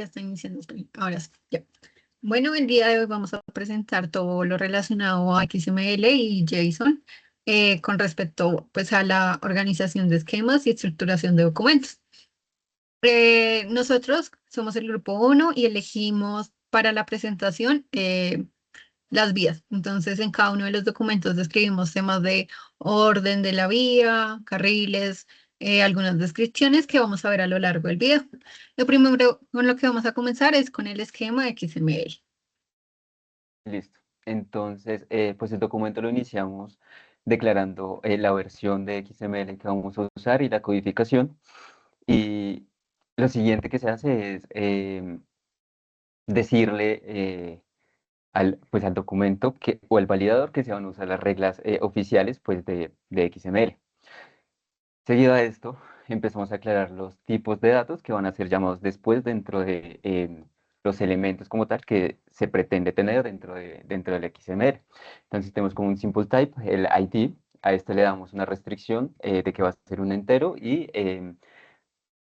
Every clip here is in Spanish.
Ya está iniciando el stream. Ahora sí, ya. Bueno, el día de hoy vamos a presentar todo lo relacionado a XML y JSON con respecto pues, a la organización de esquemas y estructuración de documentos. Nosotros somos el grupo uno y elegimos para la presentación las vías. Entonces, en cada uno de los documentos describimos temas de orden de la vía, carriles, algunas descripciones que vamos a ver a lo largo del video. Lo primero con lo que vamos a comenzar es con el esquema XML. Listo. Entonces, pues el documento lo iniciamos declarando la versión de XML que vamos a usar y la codificación. Y lo siguiente que se hace es decirle al documento o al validador que se van a usar las reglas oficiales pues, de XML. Seguido a esto, empezamos a aclarar los tipos de datos que van a ser llamados después dentro de los elementos como tal que se pretende tener dentro del XML. Entonces tenemos como un simple type, el ID. A este le damos una restricción de que va a ser un entero y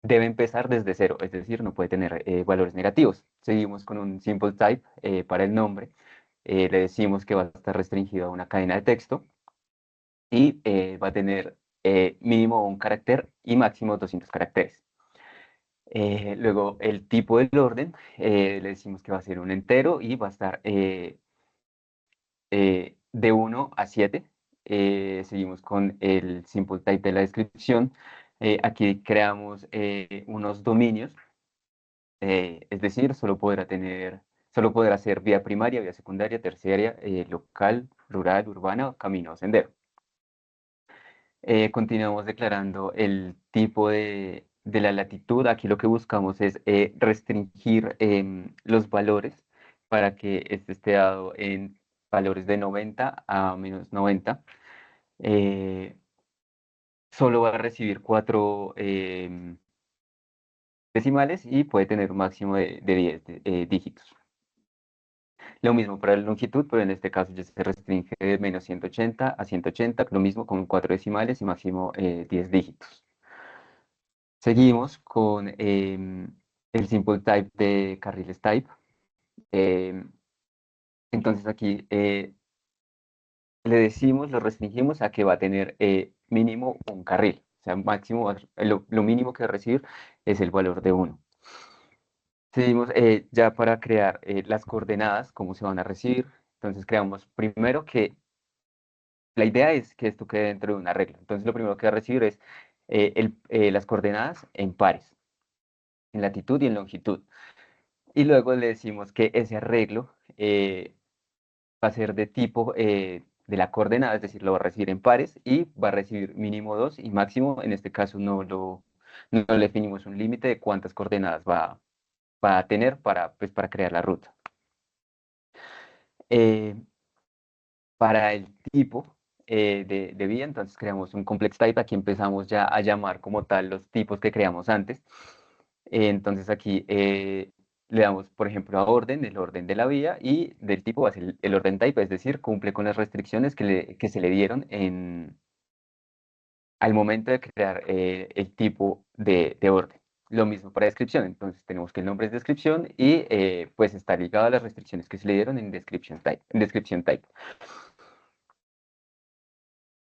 debe empezar desde cero, es decir, no puede tener valores negativos. Seguimos con un simple type para el nombre. Le decimos que va a estar restringido a una cadena de texto y va a tener mínimo un carácter y máximo 200 caracteres. Luego, el tipo del orden, le decimos que va a ser un entero y va a estar de 1 a 7. Seguimos con el simple type de la descripción. Aquí creamos unos dominios, es decir, solo podrá ser vía primaria, vía secundaria, terciaria, local, rural, urbana, camino o sendero. Continuamos declarando el tipo de la latitud. Aquí lo que buscamos es restringir los valores para que este esté dado en valores de 90 a menos 90. Eh, Solo va a recibir 4 decimales y puede tener un máximo de 10 dígitos. Lo mismo para la longitud, pero en este caso ya se restringe de menos 180 a 180, lo mismo con 4 decimales y máximo 10 dígitos. Seguimos con el simple type de carriles type. Em, entonces aquí le decimos, lo restringimos a que va a tener mínimo un carril. O sea, máximo, lo mínimo que va a recibir es el valor de 1. Seguimos ya para crear las coordenadas, cómo se van a recibir. Entonces creamos primero que la idea es que esto quede dentro de una regla. Entonces lo primero que va a recibir es las coordenadas en pares, en latitud y en longitud. Y luego le decimos que ese arreglo va a ser de tipo de la coordenada, es decir, lo va a recibir en pares y va a recibir mínimo 2 y máximo, en este caso no le definimos un límite de cuántas coordenadas va a tener pues, para crear la ruta. Eh, para el tipo de vía, entonces creamos un complex type, aquí empezamos ya a llamar como tal los tipos que creamos antes. Entonces aquí le damos, por ejemplo, a orden, el orden de la vía y del tipo va a ser el orden type, es decir, cumple con las restricciones que se le dieron al momento de crear el tipo de orden. Lo mismo para descripción, entonces tenemos que el nombre es descripción y pues está ligado a las restricciones que se le dieron en description type.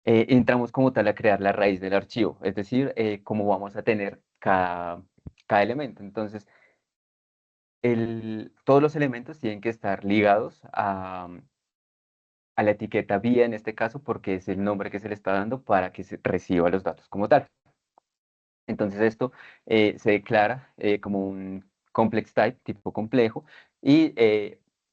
Entramos como tal a crear la raíz del archivo, es decir, cómo vamos a tener cada elemento. Entonces, todos los elementos tienen que estar ligados a la etiqueta vía en este caso, porque es el nombre que se le está dando para que se reciba los datos como tal. Entonces esto se declara como un complex type, tipo complejo, y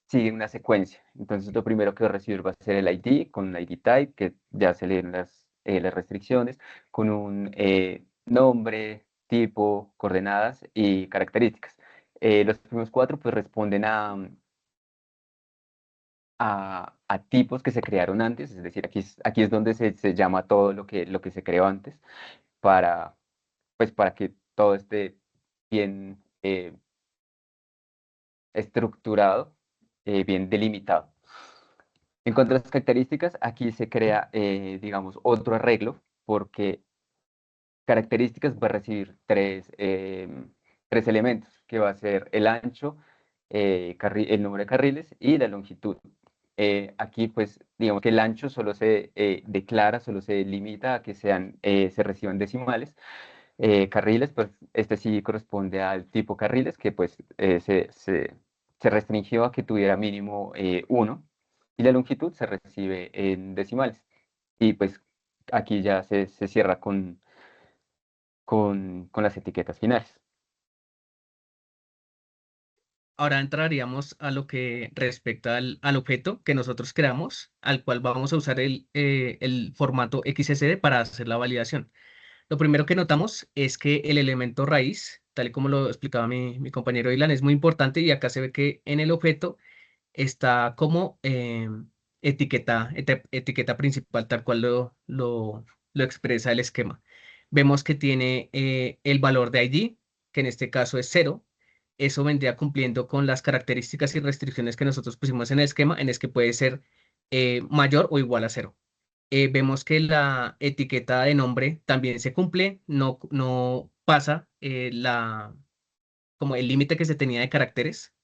sigue una secuencia. Entonces lo primero que va a recibir va a ser el ID con un ID type, que ya se leen las restricciones, con un nombre, tipo, coordenadas y características. Los primeros 4 pues responden a tipos que se crearon antes, es decir, aquí es donde se llama todo lo que se creó antes para, pues, para que todo esté bien estructurado, bien delimitado. En cuanto a las características, aquí se crea, digamos, otro arreglo porque características va a recibir tres elementos, que va a ser el ancho, el número de carriles y la longitud. Aquí, pues, digamos que el ancho solo se declara, solo se limita a que se reciban decimales. Carriles, pues, este sí corresponde al tipo carriles, que pues se restringió a que tuviera mínimo 1, y la longitud se recibe en decimales. Y pues aquí ya se cierra con las etiquetas finales. Ahora entraríamos a lo que respecta al objeto que nosotros creamos, al cual vamos a usar el formato XSD para hacer la validación. Lo primero que notamos es que el elemento raíz, tal y como lo explicaba mi compañero Ilan, es muy importante y acá se ve que en el objeto está como etiqueta principal, tal cual lo expresa el esquema. Vemos que tiene el valor de ID, que en este caso es 0. Eso vendría cumpliendo con las características y restricciones que nosotros pusimos en el esquema, en el que puede ser mayor o igual a 0. Vemos que la etiqueta de nombre también se cumple, no pasa como el límite que se tenía de caracteres.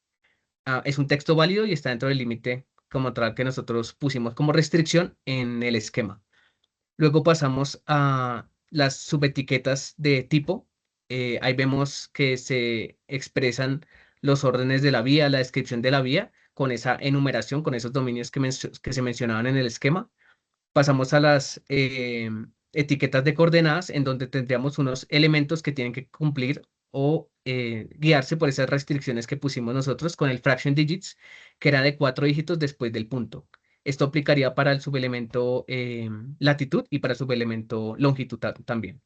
Es un texto válido y está dentro del límite como tal que nosotros pusimos como restricción en el esquema. Luego pasamos a las subetiquetas de tipo. Ahí vemos que se expresan los órdenes de la vía, la descripción de la vía, con esa enumeración, con esos dominios que se mencionaban en el esquema. Pasamos a las etiquetas de coordenadas, en donde tendríamos unos elementos que tienen que cumplir o guiarse por esas restricciones que pusimos nosotros con el fraction digits, que era de 4 dígitos después del punto. Esto aplicaría para el subelemento latitud y para el subelemento longitud también.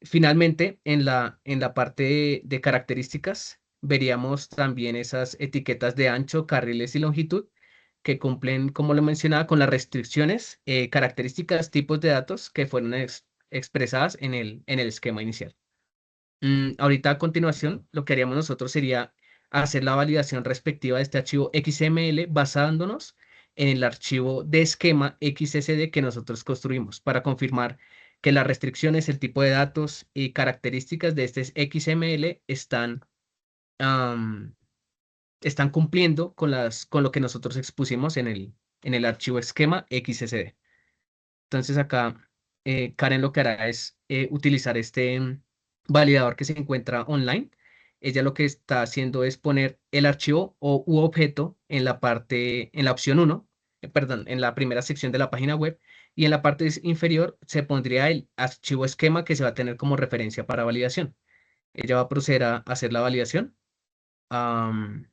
Finalmente, en la parte de características, veríamos también esas etiquetas de ancho, carriles y longitud que cumplen, como lo mencionaba, con las restricciones, características, tipos de datos que fueron expresadas en el esquema inicial. Ahorita a continuación, lo que haríamos nosotros sería hacer la validación respectiva de este archivo XML basándonos en el archivo de esquema XSD que nosotros construimos para confirmar que las restricciones, el tipo de datos y características de este XML am, están cumpliendo con lo que nosotros expusimos en el archivo esquema XSD. Entonces acá Karen lo que hará es utilizar este validador que se encuentra online. Ella lo que está haciendo es poner el archivo o u objeto en la opción 1, perdón, en la primera sección de la página web, y en la parte inferior se pondría el archivo esquema que se va a tener como referencia para validación. Ella va a proceder a hacer la validación. am,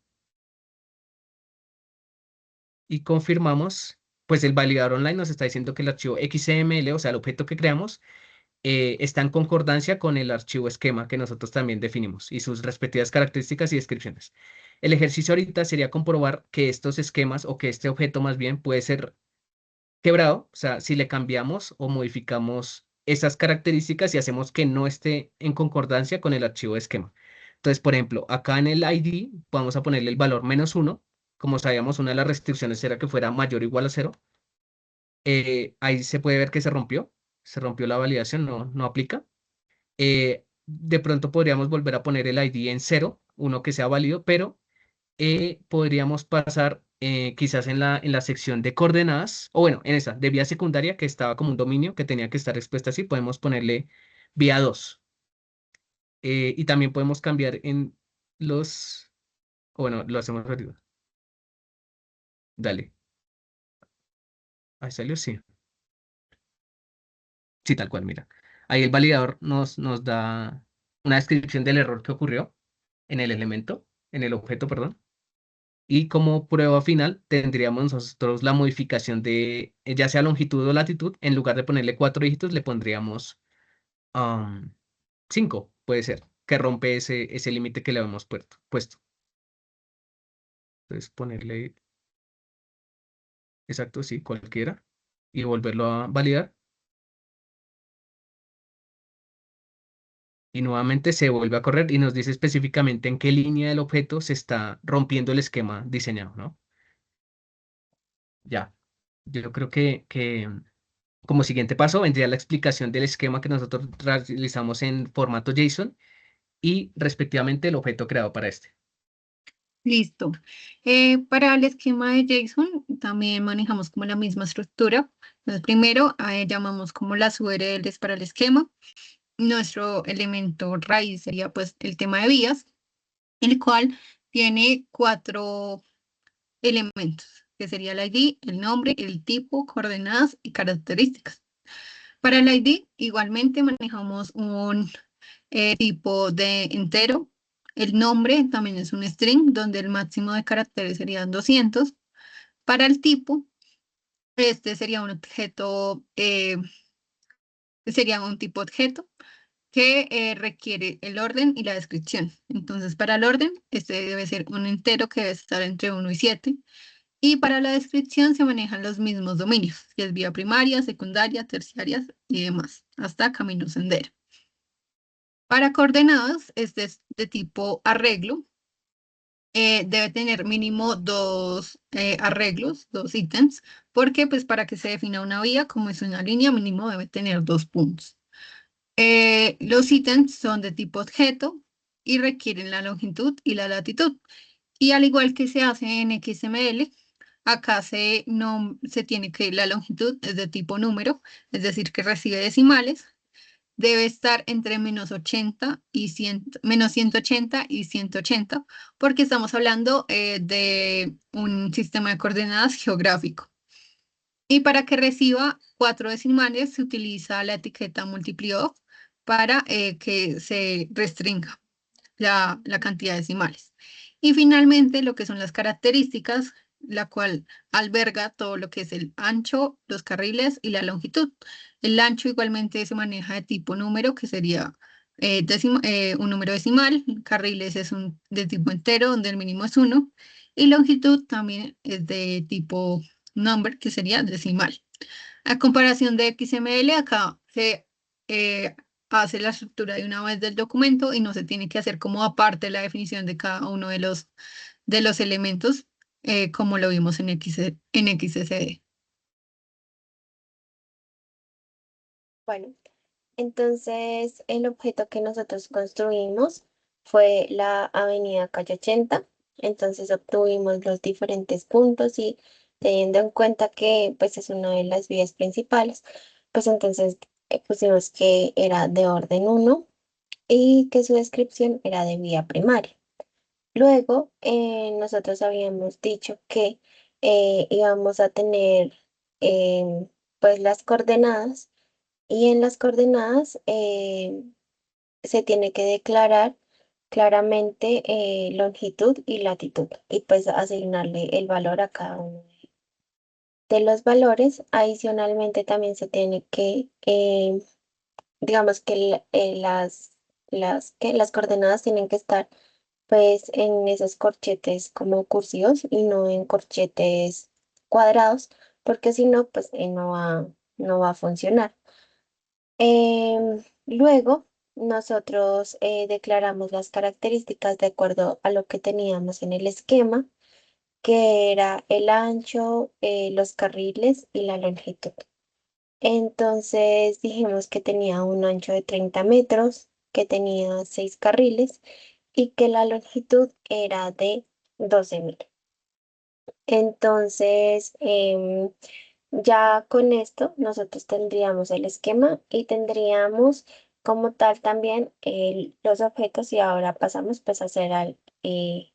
y confirmamos, pues el validador online nos está diciendo que el archivo XML, o sea, el objeto que creamos, está en concordancia con el archivo esquema que nosotros también definimos y sus respectivas características y descripciones. El ejercicio ahorita sería comprobar que estos esquemas o que este objeto más bien puede ser quebrado, o sea, si le cambiamos o modificamos esas características y hacemos que no esté en concordancia con el archivo de esquema. Entonces, por ejemplo, acá en el ID vamos a ponerle el valor -1. Como sabíamos, una de las restricciones era que fuera mayor o igual a 0. Ahí se puede ver que se rompió la validación, no aplica. De pronto podríamos volver a poner el ID en 0, uno que sea válido, pero podríamos pasar quizás en la sección de coordenadas, o bueno, en esa de vía secundaria que estaba como un dominio que tenía que estar expuesta así, podemos ponerle vía 2. Y también podemos cambiar en o bueno, lo hacemos arriba. Dale, ahí salió, sí. Sí, tal cual, mira. Ahí el validador nos da una descripción del error que ocurrió en el elemento, en el objeto, perdón. Y como prueba final tendríamos nosotros la modificación de ya sea longitud o latitud. En lugar de ponerle 4 dígitos, le pondríamos 5, puede ser, que rompe ese límite que le habíamos puesto. Entonces ponerle exacto, sí, cualquiera, y volverlo a validar. Y nuevamente se vuelve a correr y nos dice específicamente en qué línea del objeto se está rompiendo el esquema diseñado, ¿no? Ya, yo creo que como siguiente paso vendría la explicación del esquema que nosotros realizamos en formato JSON y respectivamente el objeto creado para este. Listo. Para el esquema de JSON también manejamos como la misma estructura. Entonces, primero llamamos como las URLs para el esquema. Nuestro elemento raíz sería pues el tema de vías, el cual tiene 4 elementos, que sería el ID, el nombre, el tipo, coordenadas y características. Para el ID, igualmente manejamos un tipo de entero. El nombre también es un string, donde el máximo de caracteres serían 200. Para el tipo, este sería un objeto, sería un tipo objeto que requiere el orden y la descripción. Entonces, para el orden, este debe ser un entero que debe estar entre 1 y 7. Y para la descripción se manejan los mismos dominios, que es vía primaria, secundaria, terciaria y demás, hasta camino sendero. Para coordenadas, este es de tipo arreglo. Debe tener mínimo 2 arreglos, 2 ítems, porque pues para que se defina una vía, como es una línea, mínimo debe tener 2 puntos. Los ítems son de tipo objeto y requieren la longitud y la latitud. Y al igual que se hace en XML, acá se tiene que la longitud es de tipo número, es decir, que recibe decimales. Debe estar entre -80 y -180 y 180, porque estamos hablando de un sistema de coordenadas geográfico. Y para que reciba 4 decimales, se utiliza la etiqueta multiplió para que se restrinja la cantidad de decimales. Y finalmente, lo que son las características, la cual alberga todo lo que es el ancho, los carriles y la longitud. El ancho igualmente se maneja de tipo número, que sería un número decimal. Carriles es de tipo entero, donde el mínimo es 1. Y longitud también es de tipo number, que sería decimal. A comparación de XML, acá se hace la estructura de una vez del documento y no se tiene que hacer como aparte la definición de cada uno de los elementos, como lo vimos en XSD. Bueno, entonces el objeto que nosotros construimos fue la avenida Calle 80. Entonces obtuvimos los diferentes puntos y teniendo en cuenta que pues es una de las vías principales, pues entonces pusimos que era de orden 1 y que su descripción era de vía primaria. Luego, nosotros habíamos dicho que íbamos a tener pues las coordenadas y en las coordenadas se tiene que declarar claramente longitud y latitud y pues asignarle el valor a cada uno de los valores. Adicionalmente también se tiene que, digamos que las coordenadas tienen que estar pues en esos corchetes como cursivos y no en corchetes cuadrados, porque si no, pues no va a funcionar. Luego, nosotros declaramos las características de acuerdo a lo que teníamos en el esquema, que era el ancho, los carriles y la longitud. Entonces dijimos que tenía un ancho de 30 metros, que tenía 6 carriles y que la longitud era de 12.000. Entonces, ya con esto nosotros tendríamos el esquema y tendríamos como tal también los objetos y ahora pasamos pues a hacer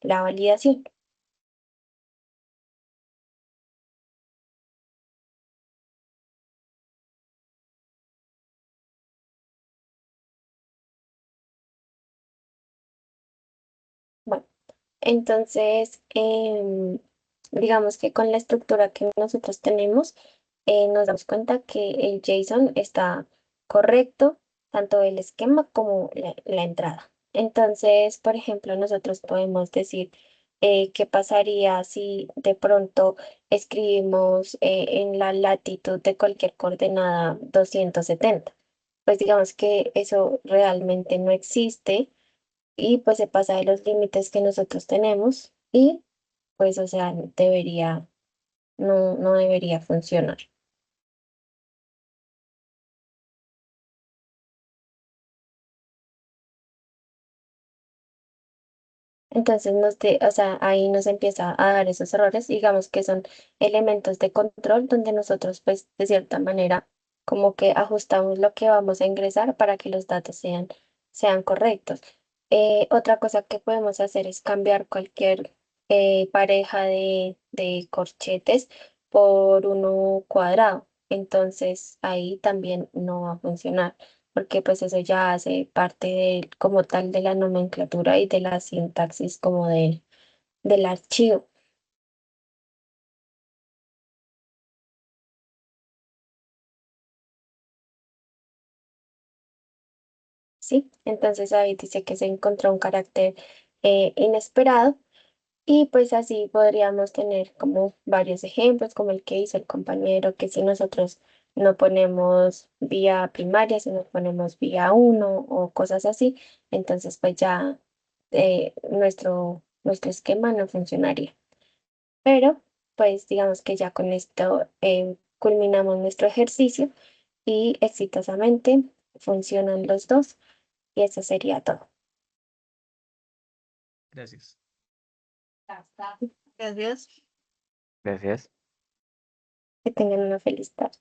la validación. Bueno, entonces digamos que con la estructura que nosotros tenemos nos damos cuenta que el JSON está correcto, tanto el esquema como la entrada. Entonces, por ejemplo, nosotros podemos decir qué pasaría si de pronto escribimos en la latitud de cualquier coordenada 270. Pues digamos que eso realmente no existe y pues se pasa de los límites que nosotros tenemos y pues o sea, no debería funcionar. Entonces, o sea, ahí nos empieza a dar esos errores, digamos que son elementos de control donde nosotros, pues, de cierta manera, como que ajustamos lo que vamos a ingresar para que los datos sean correctos. Otra cosa que podemos hacer es cambiar cualquier pareja de corchetes por uno cuadrado. Entonces, ahí también no va a funcionar porque pues eso ya hace parte como tal de la nomenclatura y de la sintaxis como del archivo. ¿Sí? Entonces ahí dice que se encontró un carácter inesperado y pues así podríamos tener como varios ejemplos, como el que hizo el compañero, que si nosotros no ponemos vía primaria, si nos ponemos vía uno o cosas así, entonces pues ya nuestro esquema no funcionaría. Pero pues digamos que ya con esto culminamos nuestro ejercicio y exitosamente funcionan los dos y eso sería todo. Gracias. Gracias. Gracias. Que tengan una feliz tarde.